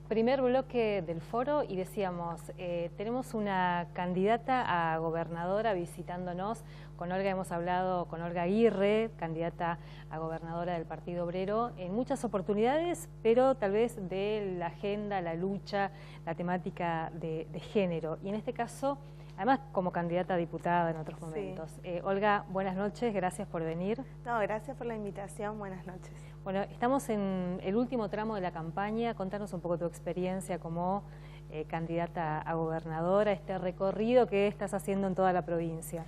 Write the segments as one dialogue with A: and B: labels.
A: Primer bloque del foro y decíamos, tenemos una candidata a gobernadora visitándonos. Con Olga hemos hablado, con Olga Aguirre, candidata a gobernadora del Partido Obrero, en muchas oportunidades, pero tal vez de la agenda, la lucha, la temática de género. Y en este caso, además como candidata a diputada en otros momentos. Sí. Olga, buenas noches, gracias por venir.
B: No, gracias por la invitación, buenas noches.
A: Bueno, estamos en el último tramo de la campaña. Contanos un poco tu experiencia como candidata a gobernadora, este recorrido que estás haciendo en toda la provincia.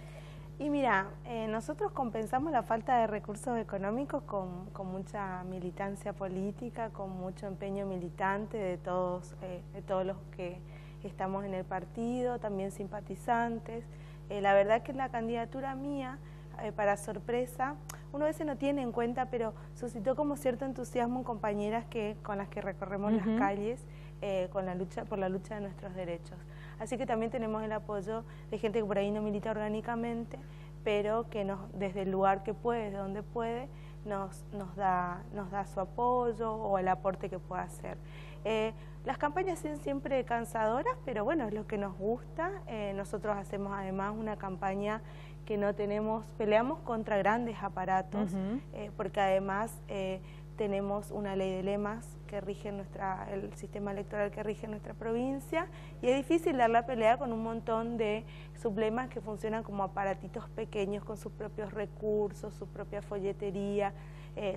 B: Y mira, nosotros compensamos la falta de recursos económicos con mucha militancia política, con mucho empeño militante de todos los que estamos en el partido, también simpatizantes. La verdad que la candidatura mía, para sorpresa, uno a veces no tiene en cuenta, pero suscitó como cierto entusiasmo en compañeras con las que recorremos las calles por la lucha de nuestros derechos. Así que también tenemos el apoyo de gente que por ahí no milita orgánicamente, pero que desde el lugar que puede, desde donde puede, nos da su apoyo o el aporte que pueda hacer. Las campañas son siempre cansadoras, pero bueno, es lo que nos gusta. Nosotros hacemos además una campaña que peleamos contra grandes aparatos, porque además tenemos una ley de lemas que rige el sistema electoral que rige nuestra provincia, y es difícil dar la pelea con un montón de sublemas que funcionan como aparatitos pequeños con sus propios recursos, su propia folletería.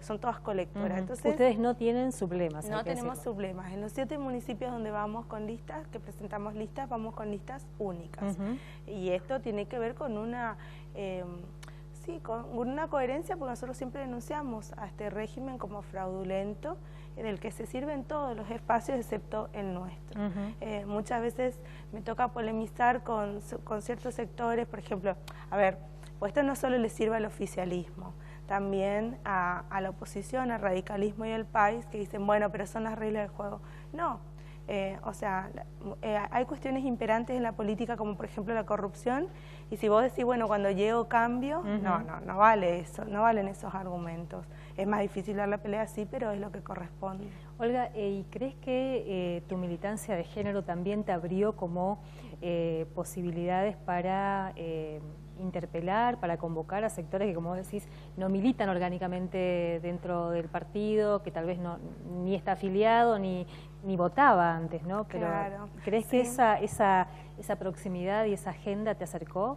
B: Son todas colectoras. Entonces,
A: ustedes no tienen sublemas.
B: No tenemos sublemas. En los 7 municipios donde vamos con listas, que presentamos listas, vamos con listas únicas. Y esto tiene que ver con con una coherencia, porque nosotros siempre denunciamos a este régimen como fraudulento, en el que se sirven todos los espacios excepto el nuestro. Muchas veces me toca polemizar con ciertos sectores, por ejemplo, pues esto no solo le sirve al oficialismo, también a la oposición, al radicalismo y al país, que dicen, bueno, pero son las reglas del juego. No, hay cuestiones imperantes en la política, como por ejemplo la corrupción, y si vos decís, bueno, cuando llego cambio, no vale eso, no valen esos argumentos. Es más difícil dar la pelea, sí, pero es lo que corresponde.
A: Olga, ¿y crees que tu militancia de género también te abrió como posibilidades para interpelar, para convocar a sectores que, como vos decís, no militan orgánicamente dentro del partido, que tal vez ni está afiliado ni votaba antes, ¿no? Pero
B: claro,
A: ¿crees que esa proximidad y esa agenda te acercó?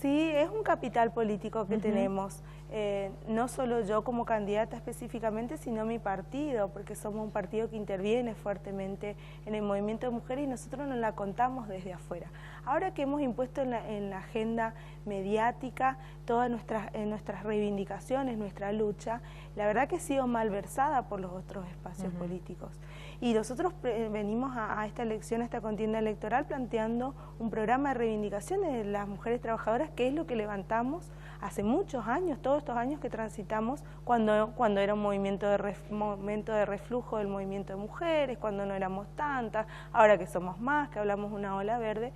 B: Sí, es un capital político que tenemos, no solo yo como candidata específicamente, sino mi partido, porque somos un partido que interviene fuertemente en el movimiento de mujeres y nosotros nos la contamos desde afuera. Ahora que hemos impuesto en la agenda mediática todas nuestras reivindicaciones, nuestra lucha, la verdad que ha sido malversada por los otros espacios políticos. Y nosotros venimos a esta elección, a esta contienda electoral, planteando un programa de reivindicaciones de las mujeres trabajadoras, que es lo que levantamos hace muchos años, todos estos años que transitamos, cuando era un momento de reflujo del movimiento de mujeres, cuando no éramos tantas, ahora que somos más, que hablamos una ola verde.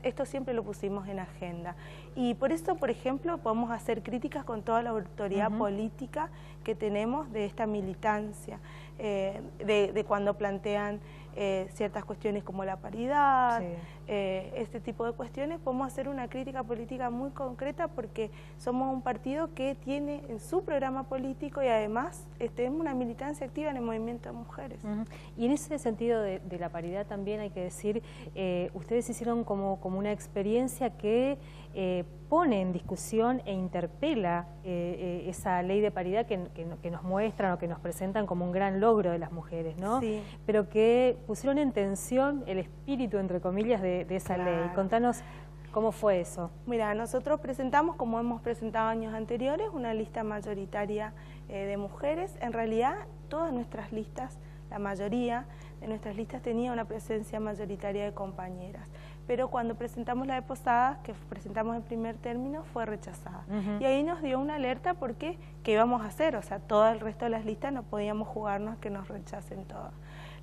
B: Esto siempre lo pusimos en agenda. Y por eso, por ejemplo, podemos hacer críticas con toda la autoridad política que tenemos de esta militancia, de cuando plantean ciertas cuestiones como la paridad, este tipo de cuestiones. Podemos hacer una crítica política muy concreta porque somos un partido que tiene en su programa político y además tenemos una militancia activa en el movimiento de mujeres.
A: Y en ese sentido de la paridad también hay que decir, ustedes hicieron como una experiencia que pone en discusión e interpela esa ley de paridad que nos muestran o que nos presentan como un gran logro de las mujeres, ¿no?
B: Sí.
A: Pero que pusieron en tensión el espíritu, entre comillas, de esa ley. Contanos cómo fue eso.
B: Mira, nosotros presentamos, como hemos presentado años anteriores, una lista mayoritaria de mujeres. En realidad, todas nuestras listas, la mayoría de nuestras listas tenía una presencia mayoritaria de compañeras. pero cuando presentamos la de Posadas, que presentamos en primer término, fue rechazada. Y ahí nos dio una alerta porque ¿qué íbamos a hacer? O sea, todo el resto de las listas no podíamos jugarnos que nos rechacen todas.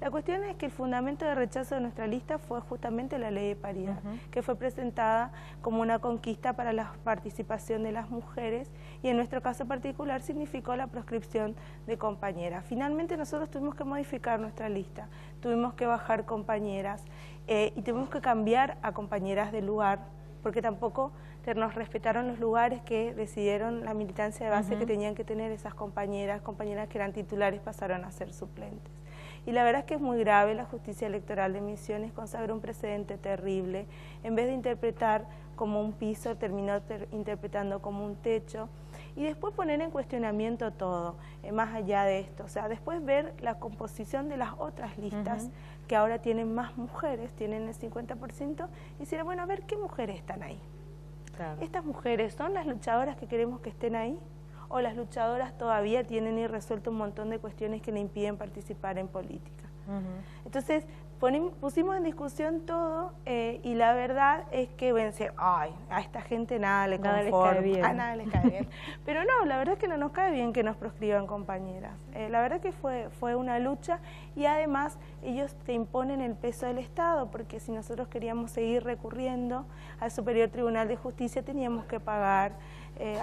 B: La cuestión es que el fundamento de rechazo de nuestra lista fue justamente la ley de paridad, que fue presentada como una conquista para la participación de las mujeres y en nuestro caso particular significó la proscripción de compañeras. Finalmente nosotros tuvimos que modificar nuestra lista, tuvimos que bajar compañeras y tuvimos que cambiar a compañeras de lugar, porque tampoco nos respetaron los lugares que decidieron la militancia de base que tenían que tener esas compañeras que eran titulares pasaron a ser suplentes. Y la verdad es que es muy grave, la justicia electoral de Misiones consagra un precedente terrible, en vez de interpretar como un piso, terminó interpretando como un techo, y después poner en cuestionamiento todo, más allá de esto, o sea, después ver la composición de las otras listas, que ahora tienen más mujeres, tienen el 50%, y decir, bueno, a ver, ¿qué mujeres están ahí? Claro. ¿Estas mujeres son las luchadoras que queremos que estén ahí? ¿O las luchadoras todavía tienen irresuelto un montón de cuestiones que le impiden participar en política? Entonces, pusimos en discusión todo y la verdad es que voy a decir, ay, a esta gente nada le conforma, a nada les cae bien. Pero no, la verdad es que no nos cae bien que nos proscriban compañeras. La verdad que fue una lucha y además ellos te imponen el peso del Estado, porque si nosotros queríamos seguir recurriendo al Superior Tribunal de Justicia teníamos que pagar,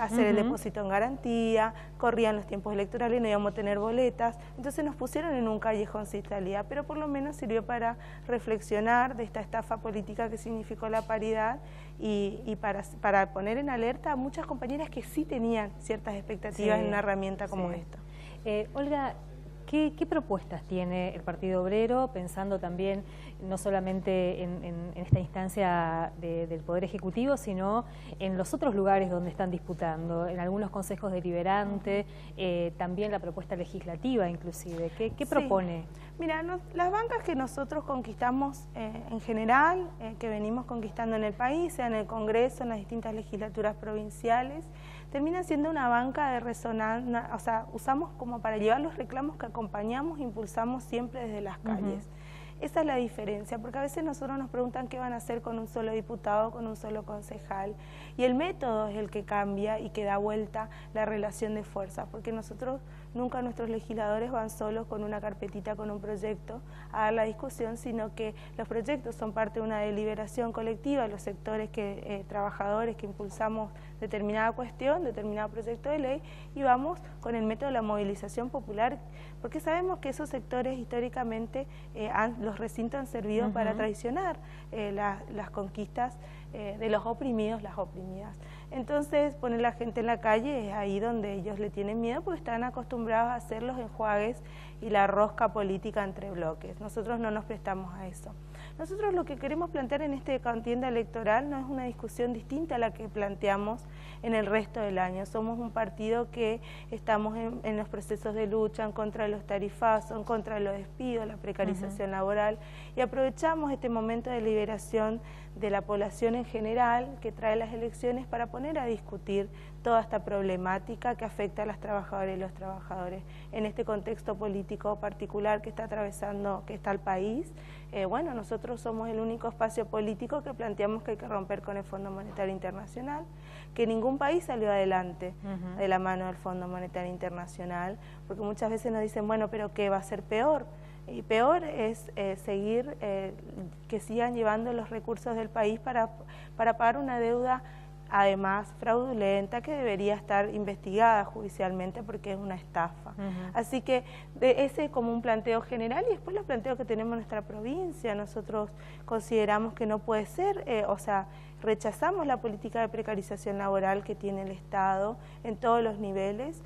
B: hacer el depósito en garantía, corrían los tiempos electorales, no íbamos a tener boletas, entonces nos pusieron en un callejón sin salida, pero por lo menos sirvió para reflexionar de esta estafa política que significó la paridad y para poner en alerta a muchas compañeras que sí tenían ciertas expectativas en una herramienta como esta.
A: Olga, ¿qué propuestas tiene el Partido Obrero, pensando también no solamente en esta instancia del Poder Ejecutivo, sino en los otros lugares donde están disputando, en algunos consejos deliberantes, también la propuesta legislativa inclusive? ¿Qué propone?
B: Mira, las bancas que nosotros conquistamos en general, que venimos conquistando en el país, sea en el Congreso, en las distintas legislaturas provinciales, terminan siendo una banca de resonancia, o sea, usamos como para llevar los reclamos que acompañamos, impulsamos siempre desde las calles. Esa es la diferencia, porque a veces nosotros nos preguntan qué van a hacer con un solo diputado, con un solo concejal, y el método es el que cambia y que da vuelta la relación de fuerza, porque nunca nuestros legisladores van solos con una carpetita, con un proyecto a dar la discusión, sino que los proyectos son parte de una deliberación colectiva, los sectores trabajadores que impulsamos determinada cuestión, determinado proyecto de ley, y vamos con el método de la movilización popular, porque sabemos que esos sectores históricamente los recintos han servido para traicionar las conquistas de los oprimidos, las oprimidas. Entonces, poner la gente en la calle es ahí donde ellos le tienen miedo, porque están acostumbrados a hacer los enjuagues y la rosca política entre bloques. Nosotros no nos prestamos a eso. Nosotros lo que queremos plantear en esta contienda electoral no es una discusión distinta a la que planteamos en el resto del año. Somos un partido que estamos en los procesos de lucha en contra de los tarifazos, en contra de los despidos, la precarización laboral, y aprovechamos este momento de liberación de la población en general que trae las elecciones para poner a discutir toda esta problemática que afecta a las trabajadoras y los trabajadores en este contexto político particular que está atravesando, que está el país. Bueno, nosotros somos el único espacio político que planteamos que hay que romper con el Fondo Monetario Internacional, que ningún país salió adelante de la mano del Fondo Monetario Internacional, porque muchas veces nos dicen, bueno, pero ¿qué va a ser peor? Y peor es seguir, que sigan llevando los recursos del país para pagar una deuda además fraudulenta que debería estar investigada judicialmente porque es una estafa. Así que ese es como un planteo general y después los planteos que tenemos en nuestra provincia. Nosotros consideramos que no puede ser, o sea, rechazamos la política de precarización laboral que tiene el Estado en todos los niveles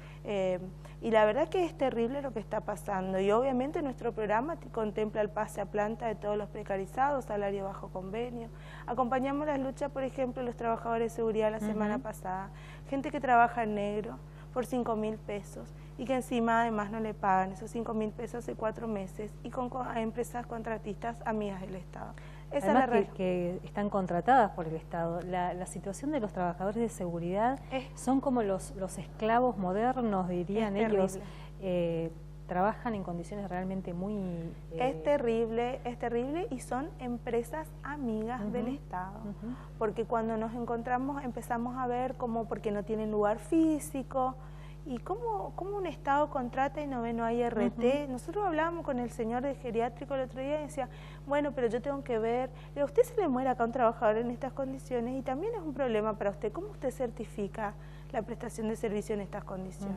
B: y la verdad que es terrible lo que está pasando y obviamente nuestro programa contempla el pase a planta de todos los precarizados, salario bajo convenio. Acompañamos las luchas, por ejemplo, de los trabajadores de seguridad la semana pasada, gente que trabaja en negro por 5.000 pesos y que encima además no le pagan esos 5.000 pesos hace 4 meses y con empresas contratistas amigas del Estado. Esa
A: Además
B: es la
A: que están contratadas por el Estado. La situación de los trabajadores de seguridad son como los esclavos modernos, dirían ellos. trabajan en condiciones realmente muy...
B: Es terrible y son empresas amigas del Estado, porque cuando nos encontramos empezamos a ver como porque no tienen lugar físico, y cómo un Estado contrata y no hay RT. Nosotros hablábamos con el señor de geriátrico el otro día y decía, bueno, pero yo tengo que ver, a usted se le muere acá un trabajador en estas condiciones y también es un problema para usted, ¿cómo usted certifica la prestación de servicio en estas condiciones?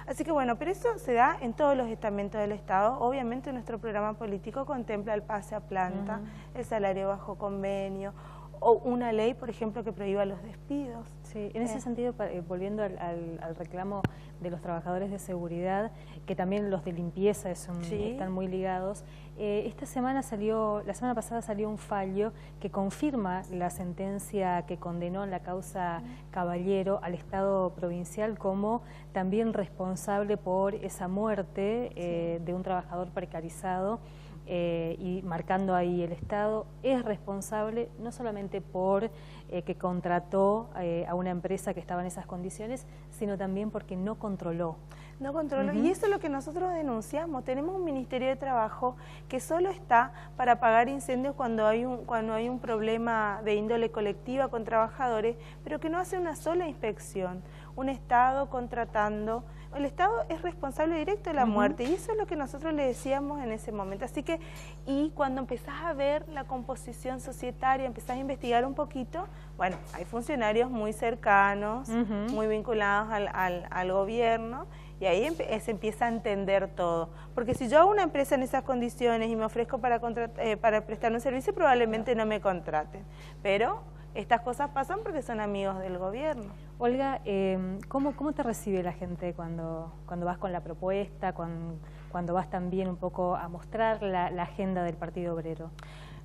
B: Así que bueno, pero eso se da en todos los estamentos del Estado. Obviamente nuestro programa político contempla el pase a planta, el salario bajo convenio, o una ley, por ejemplo, que prohíba los despidos.
A: Sí, en ese sentido, volviendo al reclamo de los trabajadores de seguridad, que también los de limpieza están muy ligados, la semana pasada salió un fallo que confirma la sentencia que condenó en la causa Caballero al Estado provincial como también responsable por esa muerte de un trabajador precarizado. Y marcando ahí el Estado es responsable no solamente por que contrató a una empresa que estaba en esas condiciones, sino también porque no controló. No controló, y eso es lo que nosotros denunciamos. Tenemos un Ministerio de Trabajo que solo está para apagar incendios cuando hay un problema de índole colectiva con trabajadores, pero que no hace una sola inspección. Un Estado contratando, el Estado es responsable directo de la muerte, y eso es lo que nosotros le decíamos en ese momento. Así que, y cuando empezás a ver la composición societaria, empezás a investigar un poquito, bueno, hay funcionarios muy cercanos, muy vinculados al gobierno, y ahí se empieza a entender todo. Porque si yo hago una empresa en esas condiciones y me ofrezco para prestar un servicio, probablemente no me contraten. Pero estas cosas pasan porque son amigos del gobierno. Olga, ¿cómo te recibe la gente cuando vas con la propuesta, cuando vas también un poco a mostrar la agenda del Partido Obrero?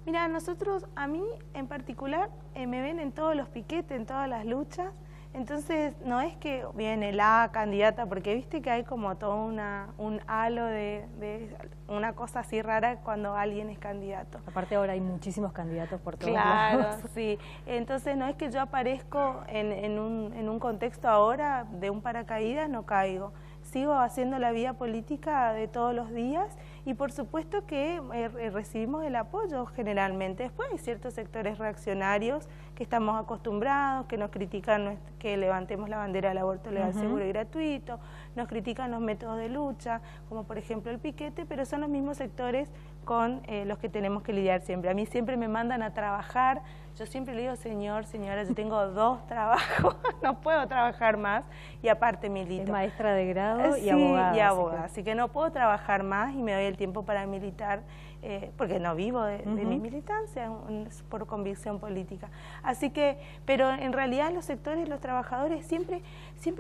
B: Mira, a mí en particular, me ven en todos los piquetes, en todas las luchas. Entonces, no es que viene la candidata, porque viste que hay como todo un halo de una cosa así rara cuando alguien es candidato.
A: Aparte ahora hay muchísimos candidatos por todos
B: lados.
A: Claro,
B: sí. Entonces, no es que yo aparezco en un contexto ahora de un paracaídas, no caigo. Sigo haciendo la vida política de todos los días y por supuesto que recibimos el apoyo generalmente. Después hay ciertos sectores reaccionarios que estamos acostumbrados, que nos critican que levantemos la bandera del aborto legal, seguro y gratuito, nos critican los métodos de lucha, como por ejemplo el piquete, pero son los mismos sectores con los que tenemos que lidiar siempre. A mí siempre me mandan a trabajar, yo siempre le digo, señor, señora, yo tengo 2 trabajos, no puedo trabajar más, y aparte milito.
A: Es maestra de grado y abogada.
B: Y abogada, así que no puedo trabajar más y me doy el tiempo para militar, porque no vivo de mi militancia, por convicción política. Así que, pero en realidad los sectores, los trabajadores, siempre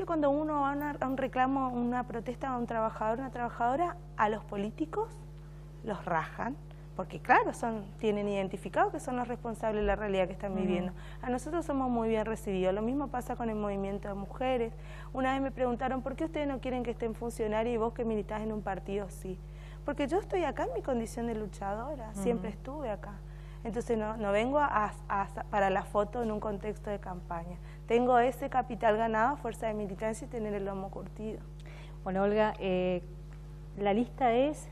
B: cuando uno va a un reclamo, una protesta a un trabajador, una trabajadora, a los políticos los rajan, porque claro, tienen identificado que son los responsables de la realidad que están viviendo. A nosotros somos muy bien recibidos. Lo mismo pasa con el movimiento de mujeres. Una vez me preguntaron, ¿por qué ustedes no quieren que estén funcionarios y vos que militás en un partido sí? Porque yo estoy acá en mi condición de luchadora, siempre estuve acá. Entonces no vengo para la foto en un contexto de campaña. Tengo ese capital ganado a fuerza de militancia y tener el lomo curtido.
A: Bueno, Olga, la lista es...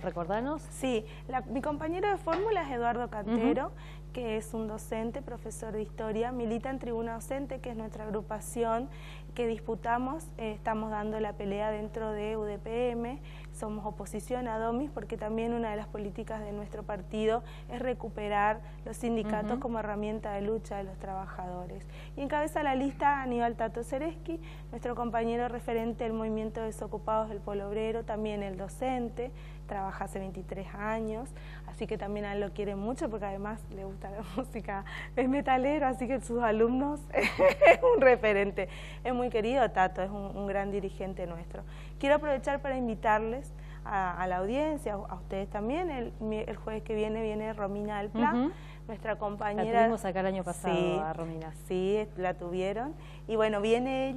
A: ¿recordanos?
B: Sí, mi compañero de fórmula es Eduardo Cantero, que es un docente, profesor de historia, milita en Tribuna Docente, que es nuestra agrupación que disputamos, estamos dando la pelea dentro de UDPM, somos oposición a Domis porque también una de las políticas de nuestro partido es recuperar los sindicatos como herramienta de lucha de los trabajadores. Y encabeza la lista Aníbal Tato Ceresqui, nuestro compañero referente del movimiento de desocupados del Polo Obrero, también el docente, trabaja hace 23 años, así que también a él lo quieren mucho porque además le gusta la música, es metalero, así que sus alumnos es un referente. Es muy querido Tato, es un gran dirigente nuestro. Quiero aprovechar para invitarles a la audiencia, a ustedes también. El jueves que viene Romina del Pla, nuestra compañera.
A: La tuvimos acá el año pasado,
B: sí,
A: a Romina.
B: Sí, la tuvieron. Y bueno, viene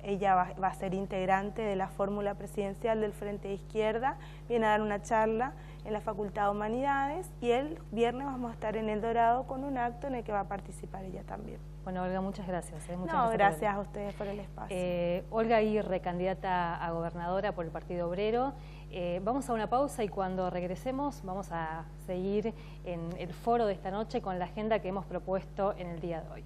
B: ella va a ser integrante de la fórmula presidencial del Frente de Izquierda, viene a dar una charla en la Facultad de Humanidades y el viernes vamos a estar en El Dorado con un acto en el que va a participar ella también.
A: Bueno, Olga, muchas gracias.
B: Gracias a ustedes por el espacio.
A: Olga Aguirre, candidata a gobernadora por el Partido Obrero. Vamos a una pausa y cuando regresemos vamos a seguir en el foro de esta noche con la agenda que hemos propuesto en el día de hoy.